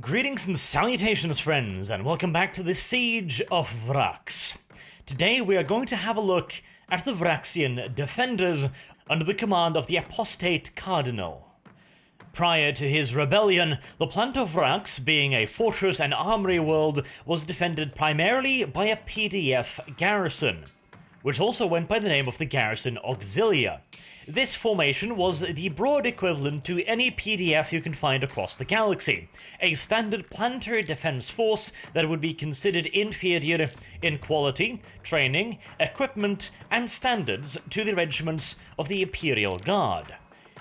Greetings and salutations, friends, and welcome back to the Siege of Vraks. Today we are going to have a look at the Vraksian defenders under the command of the apostate Cardinal. Prior to his rebellion, the planet of Vraks, being a fortress and armory world, was defended primarily by a PDF garrison, which also went by the name of the Garrison Auxilia. This formation was the broad equivalent to any PDF you can find across the galaxy, a standard planetary defense force that would be considered inferior in quality, training, equipment, and standards to the regiments of the Imperial Guard.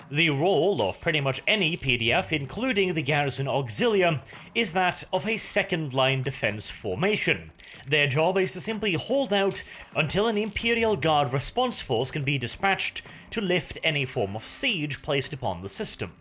The role of pretty much any PDF, including the Garrison Auxilia, is that of a second-line defense formation. Their job is to simply hold out until an Imperial Guard response force can be dispatched to lift any form of siege placed upon the system.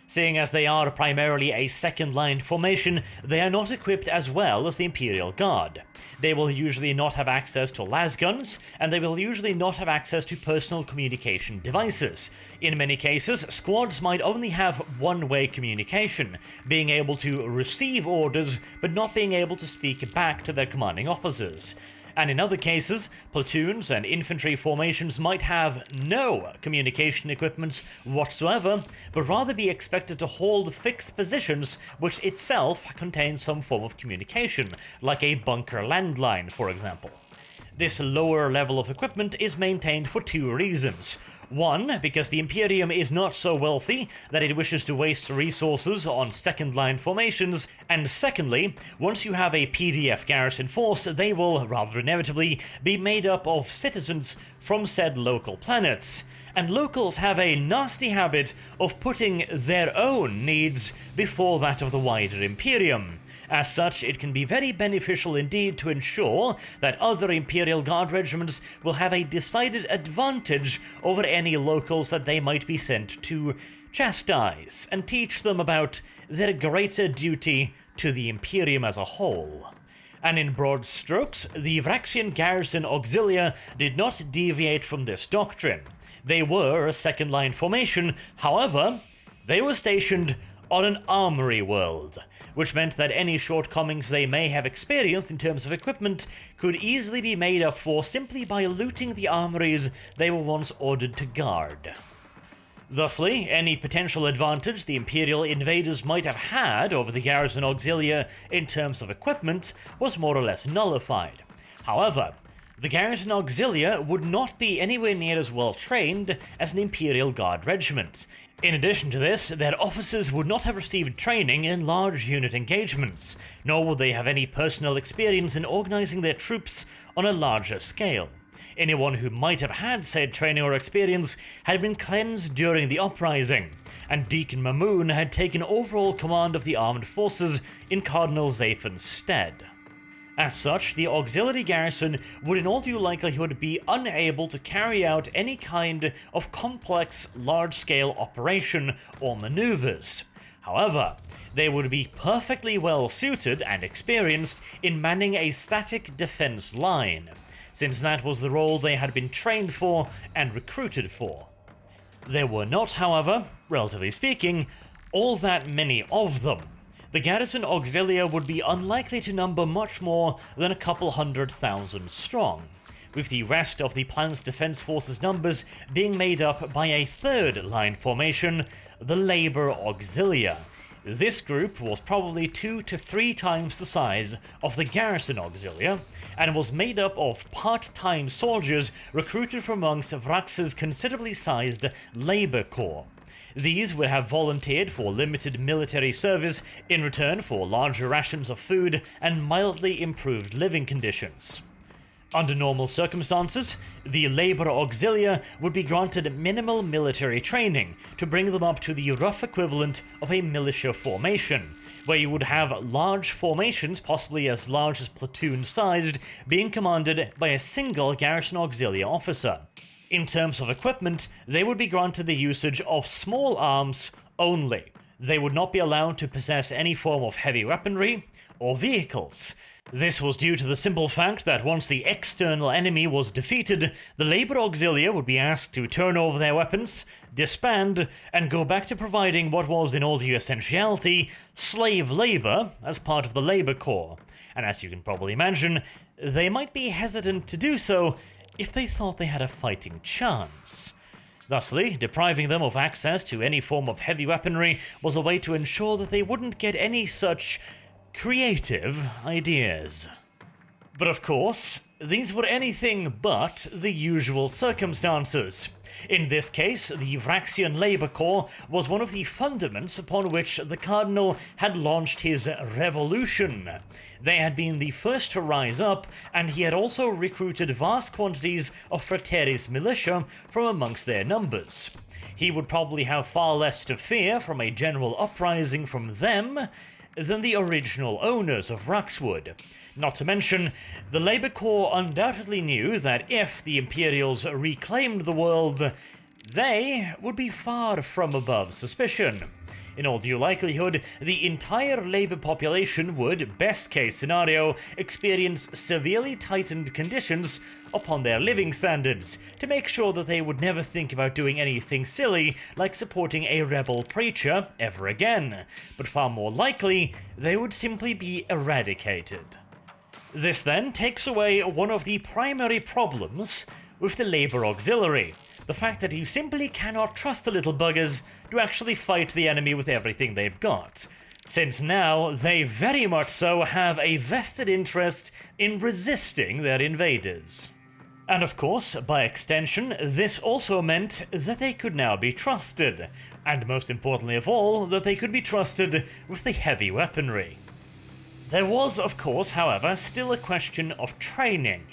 Seeing as they are primarily a second-line formation, they are not equipped as well as the Imperial Guard. They will usually not have access to lasguns, and they will usually not have access to personal communication devices. In many cases, squads might only have one-way communication, being able to receive orders but not being able to speak back to their commanding officers. And in other cases, platoons and infantry formations might have no communication equipment whatsoever, but rather be expected to hold fixed positions which itself contain some form of communication, like a bunker landline, for example. This lower level of equipment is maintained for two reasons. One, because the Imperium is not so wealthy that it wishes to waste resources on second-line formations, and secondly, once you have a PDF garrison force, they will, rather inevitably, be made up of citizens from said local planets. And locals have a nasty habit of putting their own needs before that of the wider Imperium. As such, it can be very beneficial indeed to ensure that other Imperial Guard regiments will have a decided advantage over any locals that they might be sent to chastise and teach them about their greater duty to the Imperium as a whole. And in broad strokes, the Vraksian Garrison Auxilia did not deviate from this doctrine. They were a second-line formation, however, they were stationed on an armory world, which meant that any shortcomings they may have experienced in terms of equipment could easily be made up for simply by looting the armories they were once ordered to guard. Thusly, any potential advantage the Imperial invaders might have had over the Garrison Auxilia in terms of equipment was more or less nullified. However, the Garrison Auxilia would not be anywhere near as well trained as an Imperial Guard regiment. In addition to this, their officers would not have received training in large unit engagements, nor would they have any personal experience in organizing their troops on a larger scale. Anyone who might have had said training or experience had been cleansed during the uprising, and Deacon Mamoon had taken overall command of the armed forces in Cardinal Zaphen's stead. As such, the auxiliary garrison would in all due likelihood be unable to carry out any kind of complex, large-scale operation or maneuvers. However, they would be perfectly well suited and experienced in manning a static defense line, since that was the role they had been trained for and recruited for. There were not, however, relatively speaking, all that many of them. The Garrison Auxilia would be unlikely to number much more than a couple 100,000 strong, with the rest of the planet's defense forces numbers being made up by a third-line formation, the Labor Auxilia. This group was probably 2 to 3 times the size of the Garrison Auxilia, and was made up of part-time soldiers recruited from amongst Vraks's considerably sized Labor Corps. These would have volunteered for limited military service in return for larger rations of food and mildly improved living conditions. Under normal circumstances, the Labor Auxilia would be granted minimal military training to bring them up to the rough equivalent of a militia formation, where you would have large formations, possibly as large as platoon-sized, being commanded by a single Garrison Auxilia officer. In terms of equipment, they would be granted the usage of small arms only. They would not be allowed to possess any form of heavy weaponry or vehicles. This was due to the simple fact that once the external enemy was defeated, the Labour Auxilia would be asked to turn over their weapons, disband, and go back to providing what was in all due essentiality slave labour as part of the Labour Corps. And as you can probably imagine, they might be hesitant to do so if they thought they had a fighting chance. Thusly, depriving them of access to any form of heavy weaponry was a way to ensure that they wouldn't get any such creative ideas. But of course, these were anything but the usual circumstances. In this case, the Vraxian Labour Corps was one of the fundaments upon which the Cardinal had launched his revolution. They had been the first to rise up, and he had also recruited vast quantities of Frateris militia from amongst their numbers. He would probably have far less to fear from a general uprising from them than the original owners of Vraks would. Not to mention, the Labour Corps undoubtedly knew that if the Imperials reclaimed the world, they would be far from above suspicion. In all due likelihood, the entire Labour population would, best case scenario, experience severely tightened conditions upon their living standards, to make sure that they would never think about doing anything silly like supporting a rebel preacher ever again, but far more likely, they would simply be eradicated. This then takes away one of the primary problems with the Labour Auxiliary, the fact that you simply cannot trust the little buggers to actually fight the enemy with everything they've got, since now they very much so have a vested interest in resisting their invaders. And of course, by extension, this also meant that they could now be trusted, and most importantly of all, that they could be trusted with the heavy weaponry. There was, of course, however, still a question of training.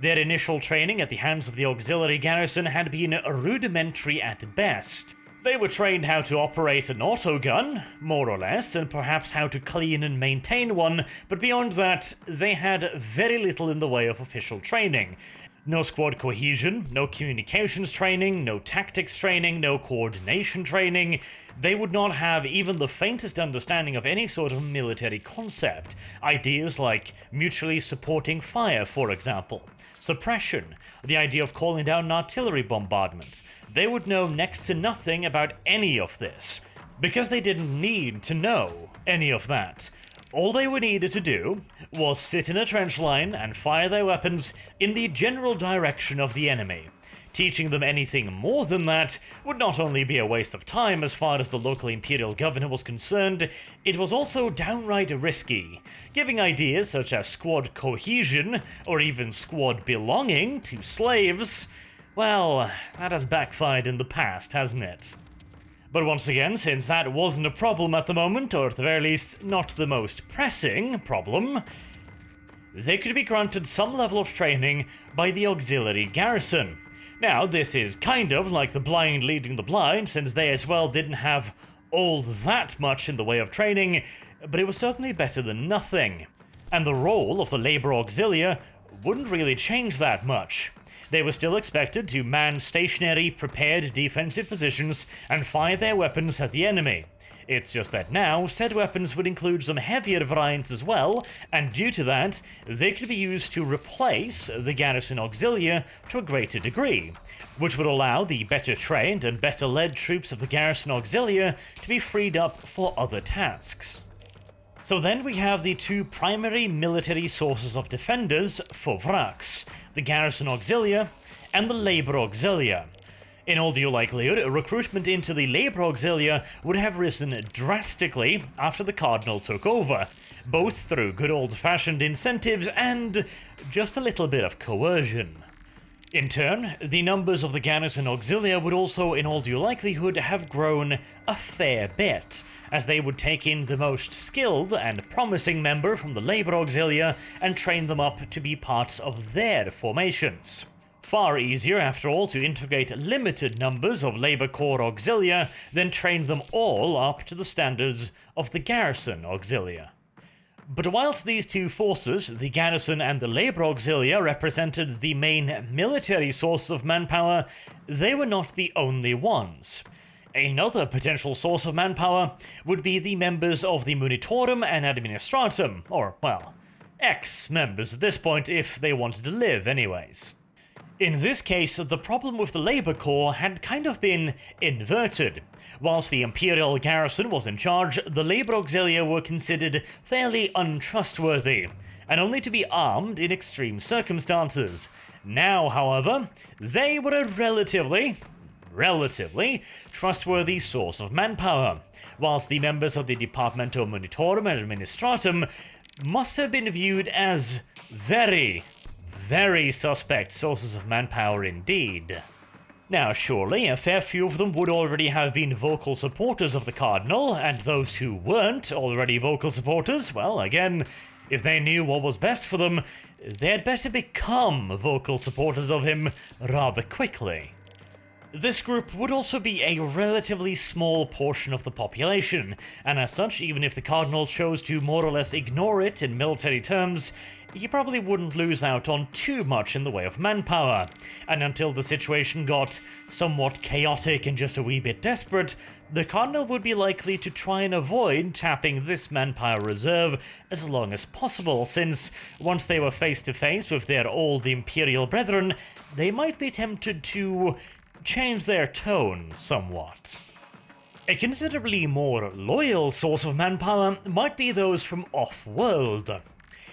Their initial training at the hands of the auxiliary garrison had been rudimentary at best. They were trained how to operate an autogun, more or less, and perhaps how to clean and maintain one, but beyond that, they had very little in the way of official training. No squad cohesion, no communications training, no tactics training, no coordination training. They would not have even the faintest understanding of any sort of military concept. Ideas like mutually supporting fire, for example. Suppression, the idea of calling down an artillery bombardment. They would know next to nothing about any of this, because they didn't need to know any of that. All they were needed to do was sit in a trench line and fire their weapons in the general direction of the enemy. Teaching them anything more than that would not only be a waste of time as far as the local imperial governor was concerned, it was also downright risky. Giving ideas such as squad cohesion, or even squad belonging to slaves, well, that has backfired in the past, hasn't it? But once again, since that wasn't a problem at the moment, or at the very least not the most pressing problem, they could be granted some level of training by the auxiliary garrison. Now, this is kind of like the blind leading the blind, since they as well didn't have all that much in the way of training, but it was certainly better than nothing. And the role of the Labour Auxilia wouldn't really change that much. They were still expected to man stationary, prepared defensive positions and fire their weapons at the enemy. It's just that now, said weapons would include some heavier variants as well, and due to that, they could be used to replace the Garrison Auxilia to a greater degree, which would allow the better trained and better led troops of the Garrison Auxilia to be freed up for other tasks. So then we have the two primary military sources of defenders for Vraks, the Garrison Auxilia and the Labour Auxilia. In all due likelihood, recruitment into the Labour Auxilia would have risen drastically after the Cardinal took over, both through good old-fashioned incentives and just a little bit of coercion. In turn, the numbers of the Garrison Auxilia would also, in all due likelihood, have grown a fair bit, as they would take in the most skilled and promising member from the Labour Auxilia and train them up to be parts of their formations. Far easier, after all, to integrate limited numbers of Labour Corps Auxilia than train them all up to the standards of the Garrison Auxilia. But whilst these two forces, the Garrison and the Labour Auxilia, represented the main military source of manpower, they were not the only ones. Another potential source of manpower would be the members of the Munitorum and Administratum, or, well, ex-members at this point, if they wanted to live anyways. In this case, the problem with the Labour Corps had kind of been inverted. Whilst the Imperial garrison was in charge, the Labour Auxilia were considered fairly untrustworthy, and only to be armed in extreme circumstances. Now, however, they were a relatively trustworthy source of manpower, whilst the members of the Departamento Monitorum and Administratum must have been viewed as very suspect sources of manpower indeed. Now, surely, a fair few of them would already have been vocal supporters of the Cardinal, and those who weren't already vocal supporters, well, again, if they knew what was best for them, they'd better become vocal supporters of him rather quickly. This group would also be a relatively small portion of the population, and as such, even if the Cardinal chose to more or less ignore it in military terms, he probably wouldn't lose out on too much in the way of manpower, and until the situation got somewhat chaotic and just a wee bit desperate, the Cardinal would be likely to try and avoid tapping this manpower reserve as long as possible, since once they were face to face with their old Imperial brethren, they might be tempted to change their tone somewhat. A considerably more loyal source of manpower might be those from off-world.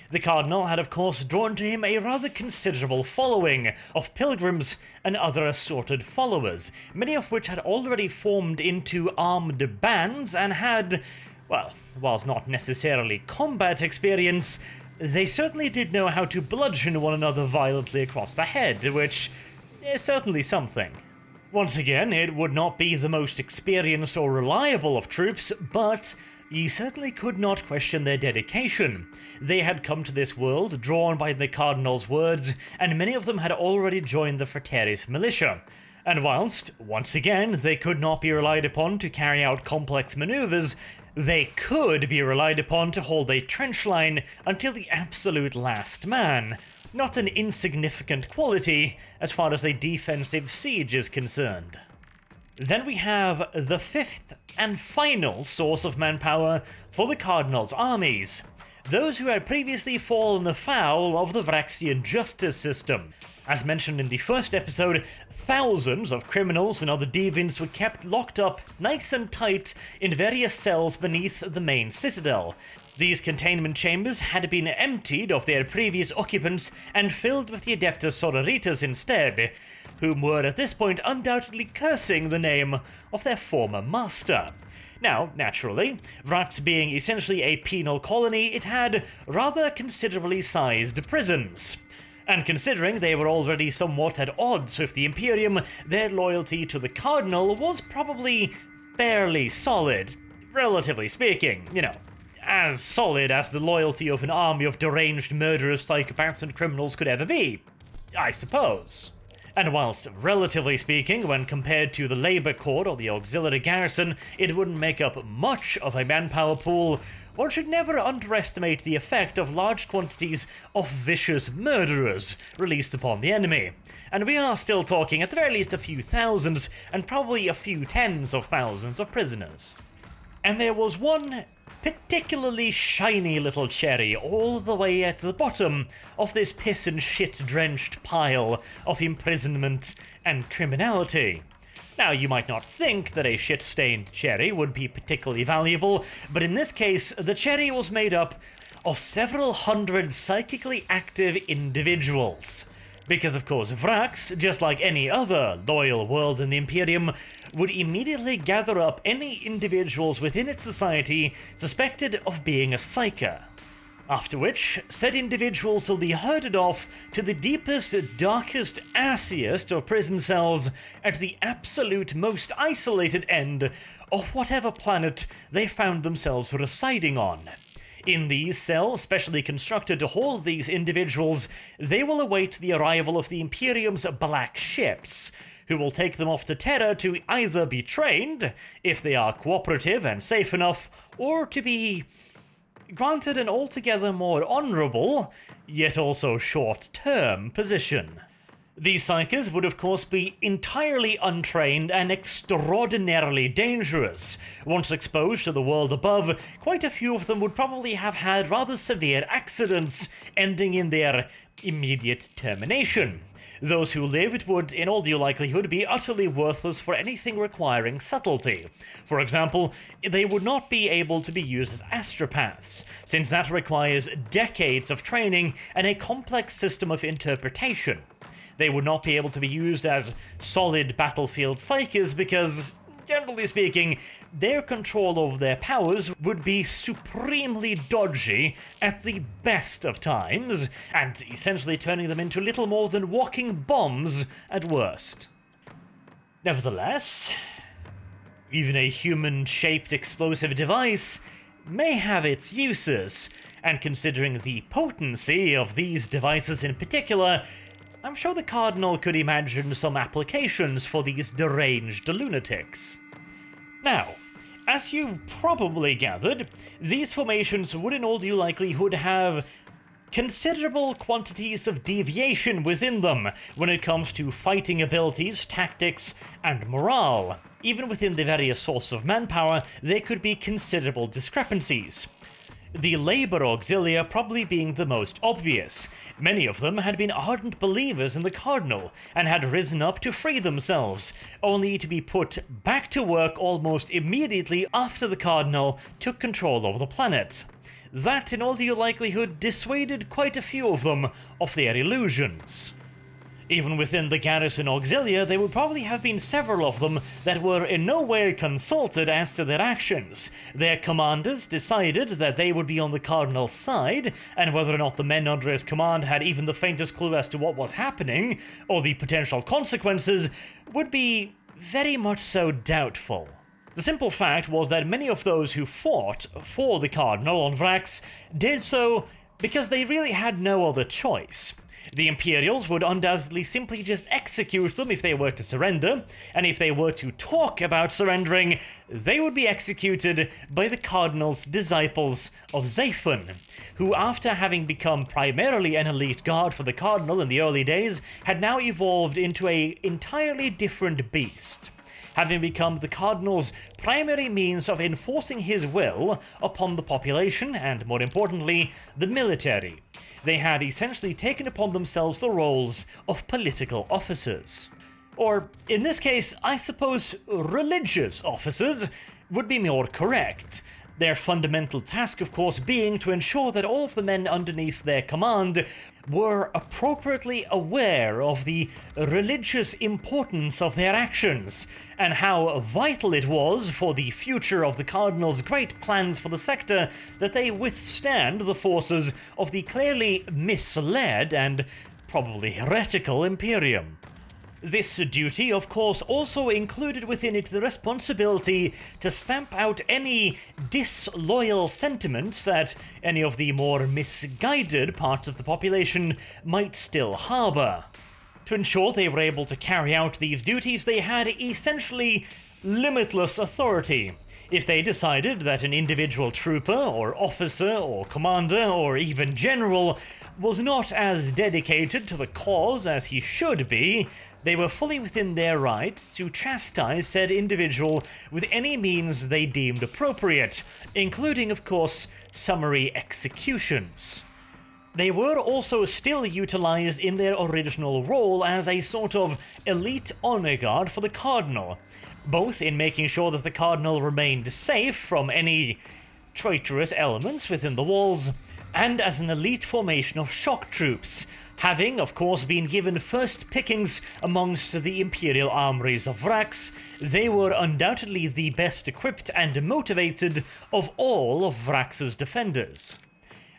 The Cardinal had of course drawn to him a rather considerable following of pilgrims and other assorted followers, many of which had already formed into armed bands and had, well, whilst not necessarily combat experience, they certainly did know how to bludgeon one another violently across the head, which is certainly something. Once again, it would not be the most experienced or reliable of troops, but you certainly could not question their dedication. They had come to this world drawn by the Cardinal's words, and many of them had already joined the Fraterris militia. And whilst, once again, they could not be relied upon to carry out complex maneuvers, they could be relied upon to hold a trench line until the absolute last man. Not an insignificant quality as far as a defensive siege is concerned. Then we have the fifth and final source of manpower for the Cardinal's armies, those who had previously fallen afoul of the Vraxian justice system. As mentioned in the first episode, thousands of criminals and other deviants were kept locked up nice and tight in various cells beneath the main citadel. These containment chambers had been emptied of their previous occupants and filled with the Adeptus Sororitas instead, whom were at this point undoubtedly cursing the name of their former master. Now, naturally, Vraks being essentially a penal colony, it had rather considerably sized prisons. And considering they were already somewhat at odds with the Imperium, their loyalty to the Cardinal was probably fairly solid, relatively speaking, you know. As solid as the loyalty of an army of deranged murderers, psychopaths, and criminals could ever be, I suppose. And whilst, relatively speaking, when compared to the Labour Corps or the Auxiliary Garrison, it wouldn't make up much of a manpower pool, one should never underestimate the effect of large quantities of vicious murderers released upon the enemy. And we are still talking at the very least a few thousands, and probably a few tens of thousands of prisoners. And there was one particularly shiny little cherry all the way at the bottom of this piss and shit drenched pile of imprisonment and criminality. Now, you might not think that a shit-stained cherry would be particularly valuable, but in this case, the cherry was made up of several hundred psychically active individuals. Because, of course, Vraks, just like any other loyal world in the Imperium, would immediately gather up any individuals within its society suspected of being a psyker. After which, said individuals will be herded off to the deepest, darkest, assiest of prison cells at the absolute most isolated end of whatever planet they found themselves residing on. In these cells, specially constructed to hold these individuals, they will await the arrival of the Imperium's black ships, who will take them off to Terra to either be trained, if they are cooperative and safe enough, or to be granted an altogether more honourable, yet also short-term position. These Psykers would of course be entirely untrained and extraordinarily dangerous. Once exposed to the world above, quite a few of them would probably have had rather severe accidents, ending in their immediate termination. Those who lived would, in all due likelihood, be utterly worthless for anything requiring subtlety. For example, they would not be able to be used as astropaths, since that requires decades of training and a complex system of interpretation. They would not be able to be used as solid battlefield psykers because, generally speaking, their control over their powers would be supremely dodgy at the best of times, and essentially turning them into little more than walking bombs at worst. Nevertheless, even a human-shaped explosive device may have its uses, and considering the potency of these devices in particular, I'm sure the Cardinal could imagine some applications for these deranged lunatics. Now, as you've probably gathered, these formations would in all due likelihood have considerable quantities of deviation within them when it comes to fighting abilities, tactics, and morale. Even within the various sources of manpower, there could be considerable discrepancies. The Labour Auxilia probably being the most obvious. Many of them had been ardent believers in the Cardinal, and had risen up to free themselves, only to be put back to work almost immediately after the Cardinal took control of the planet. That, in all due likelihood, dissuaded quite a few of them of their illusions. Even within the Garrison Auxilia, there would probably have been several of them that were in no way consulted as to their actions. Their commanders decided that they would be on the Cardinal's side, and whether or not the men under his command had even the faintest clue as to what was happening, or the potential consequences, would be very much so doubtful. The simple fact was that many of those who fought for the Cardinal on Vraks did so because they really had no other choice. The Imperials would undoubtedly simply just execute them if they were to surrender, and if they were to talk about surrendering, they would be executed by the Cardinal's disciples of Zephyr, who, after having become primarily an elite guard for the Cardinal in the early days, had now evolved into an entirely different beast, having become the Cardinal's primary means of enforcing his will upon the population and, more importantly, the military. They had essentially taken upon themselves the roles of political officers. Or, in this case, I suppose religious officers would be more correct. Their fundamental task, of course, being to ensure that all of the men underneath their command were appropriately aware of the religious importance of their actions, and how vital it was for the future of the Cardinal's great plans for the sector that they withstand the forces of the clearly misled and probably heretical Imperium. This duty, of course, also included within it the responsibility to stamp out any disloyal sentiments that any of the more misguided parts of the population might still harbour. To ensure they were able to carry out these duties, they had essentially limitless authority. If they decided that an individual trooper, or officer, or commander, or even general was not as dedicated to the cause as he should be, they were fully within their rights to chastise said individual with any means they deemed appropriate, including, of course, summary executions. They were also still utilized in their original role as a sort of elite honor guard for the Cardinal, both in making sure that the Cardinal remained safe from any traitorous elements within the walls, and as an elite formation of shock troops, having, of course, been given first pickings amongst the Imperial armories of Vraks. They were undoubtedly the best equipped and motivated of all of Vrax's defenders.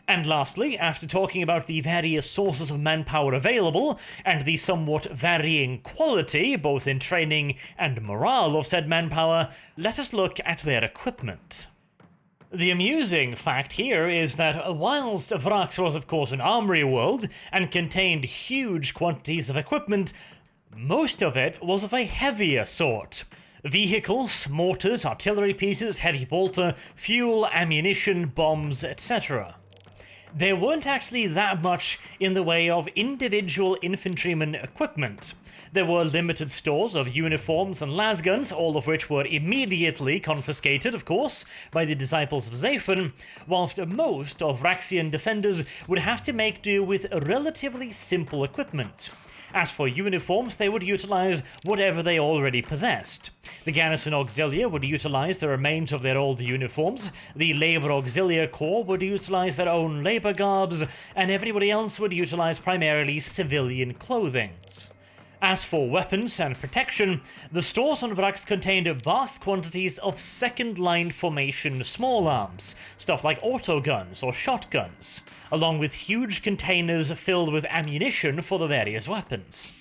And lastly, after talking about the various sources of manpower available, and the somewhat varying quality, both in training and morale of said manpower, let us look at their equipment. The amusing fact here is that whilst Vraks was of course an armory world, and contained huge quantities of equipment, most of it was of a heavier sort. Vehicles, mortars, artillery pieces, heavy bolter, fuel, ammunition, bombs, etc. there weren't actually that much in the way of individual infantryman equipment. There were limited stores of uniforms and lasguns, all of which were immediately confiscated, of course, by the disciples of Zephyr, whilst most of Vraxian defenders would have to make do with relatively simple equipment. As for uniforms, they would utilize whatever they already possessed. The Garrison Auxilia would utilize the remains of their old uniforms, the Labor Auxilia Corps would utilize their own labor garbs, and everybody else would utilize primarily civilian clothing. As for weapons and protection, the stores on Vraks contained vast quantities of second-line formation small arms, stuff like autoguns or shotguns, along with huge containers filled with ammunition for the various weapons.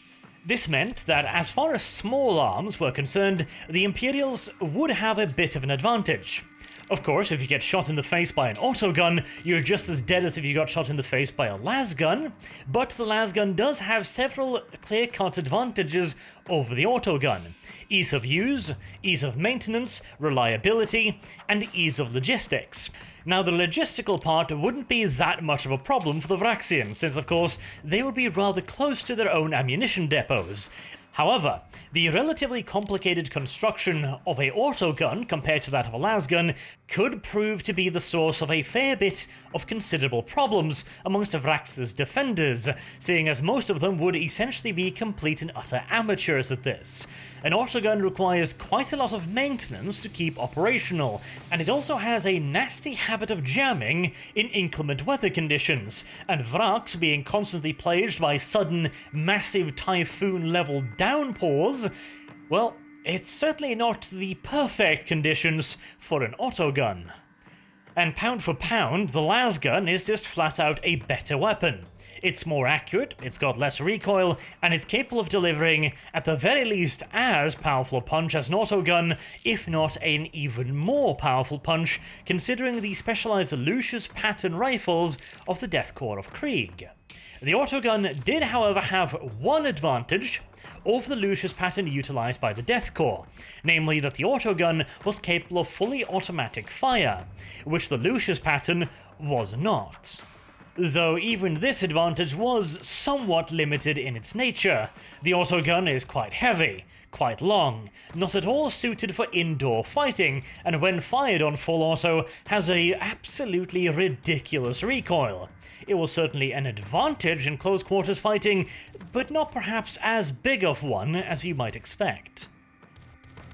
This meant that as far as small arms were concerned, the Imperials would have a bit of an advantage. Of course, if you get shot in the face by an autogun, you're just as dead as if you got shot in the face by a lasgun, but the lasgun does have several clear-cut advantages over the autogun. Ease of use, ease of maintenance, reliability, and ease of logistics. Now, the logistical part wouldn't be that much of a problem for the Vraxians, since of course they would be rather close to their own ammunition depots. However, the relatively complicated construction of a autogun compared to that of a lasgun could prove to be the source of a fair bit of considerable problems amongst Vrax's defenders, seeing as most of them would essentially be complete and utter amateurs at this. An autogun requires quite a lot of maintenance to keep operational, and it also has a nasty habit of jamming in inclement weather conditions, and Vraks being constantly plagued by sudden, massive typhoon-level downpours, well, it's certainly not the perfect conditions for an autogun. And pound for pound, the lasgun is just flat out a better weapon. It's more accurate, it's got less recoil, and it's capable of delivering, at the very least, as powerful a punch as an autogun, if not an even more powerful punch, considering the specialized Lucius pattern rifles of the Death Corps of Krieg. The autogun did, however, have one advantage over the Lucius pattern utilized by the Death Corps, namely that the autogun was capable of fully automatic fire, which the Lucius pattern was not. Though even this advantage was somewhat limited in its nature. The autogun is quite heavy, quite long, not at all suited for indoor fighting, and when fired on full auto, has a absolutely ridiculous recoil. It was certainly an advantage in close quarters fighting, but not perhaps as big of one as you might expect.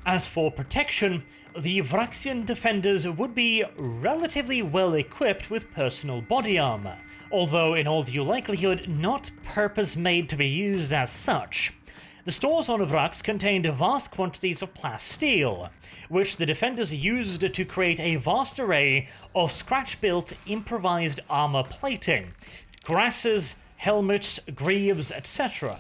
As for protection, the Vraxian defenders would be relatively well equipped with personal body armor, although in all due likelihood not purpose-made to be used as such. The stores on Vraks contained vast quantities of plasteel, which the defenders used to create a vast array of scratch-built improvised armor plating, cuirasses, helmets, greaves, etc.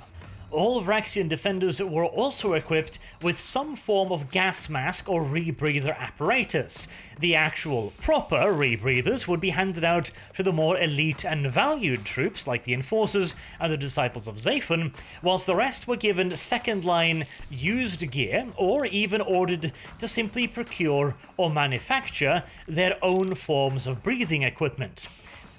All Vraxian defenders were also equipped with some form of gas mask or rebreather apparatus. The actual proper rebreathers would be handed out to the more elite and valued troops like the Enforcers and the Disciples of Zephyr, whilst the rest were given second-line used gear or even ordered to simply procure or manufacture their own forms of breathing equipment.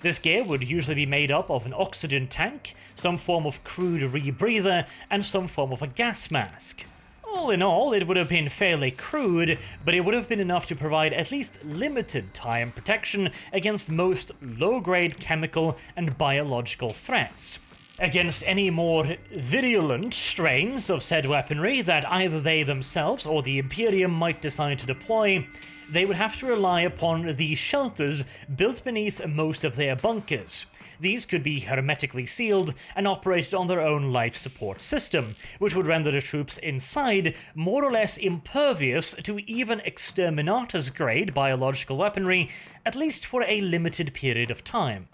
This gear would usually be made up of an oxygen tank, some form of crude rebreather, and some form of a gas mask. All in all, it would have been fairly crude, but it would have been enough to provide at least limited time protection against most low-grade chemical and biological threats. Against any more virulent strains of said weaponry that either they themselves or the Imperium might decide to deploy, they would have to rely upon the shelters built beneath most of their bunkers. These could be hermetically sealed and operated on their own life support system, which would render the troops inside more or less impervious to even exterminatus-grade biological weaponry, at least for a limited period of time.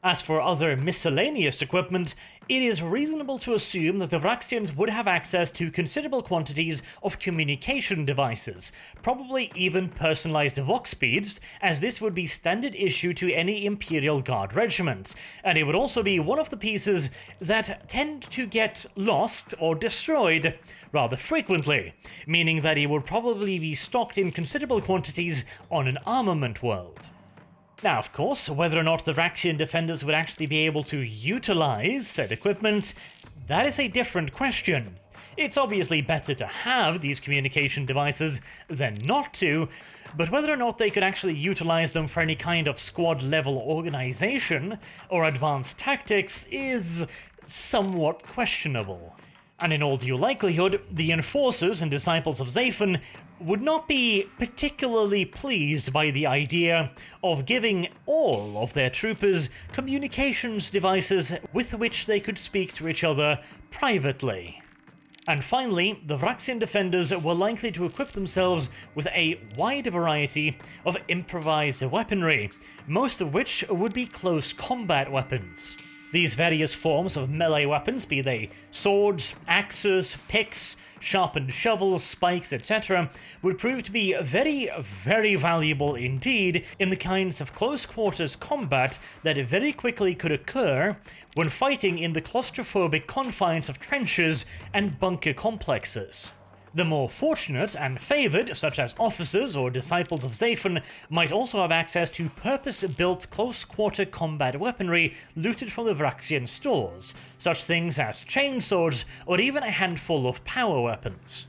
As for other miscellaneous equipment, it is reasonable to assume that the Vraxians would have access to considerable quantities of communication devices, probably even personalized vox speeds, as this would be standard issue to any Imperial Guard regiments, and it would also be one of the pieces that tend to get lost or destroyed rather frequently, meaning that it would probably be stocked in considerable quantities on an armament world. Now, of course, whether or not the Vraksian defenders would actually be able to utilize said equipment, that is a different question. It's obviously better to have these communication devices than not to, but whether or not they could actually utilize them for any kind of squad-level organization or advanced tactics is somewhat questionable. And in all due likelihood, the enforcers and disciples of Zaphen would not be particularly pleased by the idea of giving all of their troopers communications devices with which they could speak to each other privately. And finally, the Vraksian defenders were likely to equip themselves with a wide variety of improvised weaponry, most of which would be close combat weapons. These various forms of melee weapons, be they swords, axes, picks, sharpened shovels, spikes, etc., would prove to be very, very valuable indeed in the kinds of close-quarters combat that very quickly could occur when fighting in the claustrophobic confines of trenches and bunker complexes. The more fortunate and favoured, such as officers or disciples of Zaphen, might also have access to purpose-built close-quarter combat weaponry looted from the Vraksian stores, such things as chainswords or even a handful of power weapons.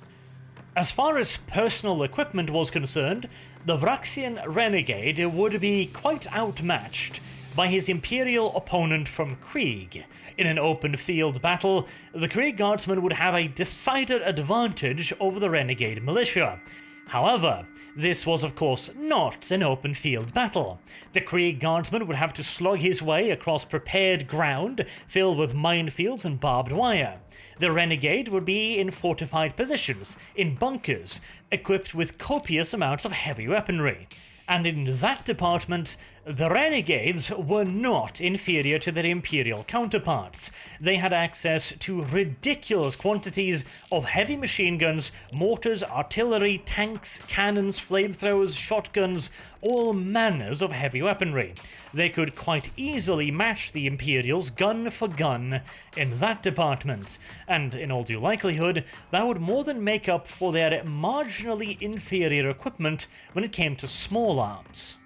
As far as personal equipment was concerned, the Vraksian renegade would be quite outmatched by his Imperial opponent from Krieg. In an open field battle, the Krieg Guardsmen would have a decided advantage over the renegade militia. However, this was of course not an open field battle. The Krieg Guardsman would have to slog his way across prepared ground filled with minefields and barbed wire. The renegade would be in fortified positions, in bunkers, equipped with copious amounts of heavy weaponry. And in that department, the renegades were not inferior to their Imperial counterparts. They had access to ridiculous quantities of heavy machine guns, mortars, artillery, tanks, cannons, flamethrowers, shotguns, all manners of heavy weaponry. They could quite easily match the Imperials gun for gun in that department, and in all due likelihood, that would more than make up for their marginally inferior equipment when it came to small arms.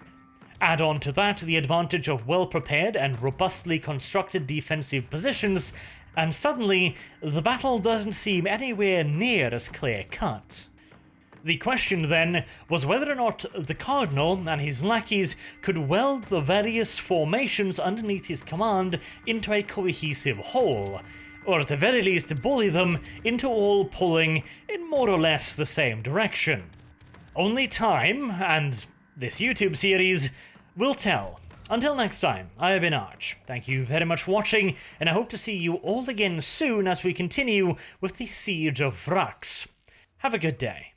Add on to that the advantage of well-prepared and robustly constructed defensive positions, and suddenly the battle doesn't seem anywhere near as clear-cut. The question then was whether or not the Cardinal and his lackeys could weld the various formations underneath his command into a cohesive whole, or at the very least bully them into all pulling in more or less the same direction. Only time, and this YouTube series, will tell. Until next time, I have been Arch. Thank you very much for watching, and I hope to see you all again soon as we continue with the Siege of Vraks. Have a good day.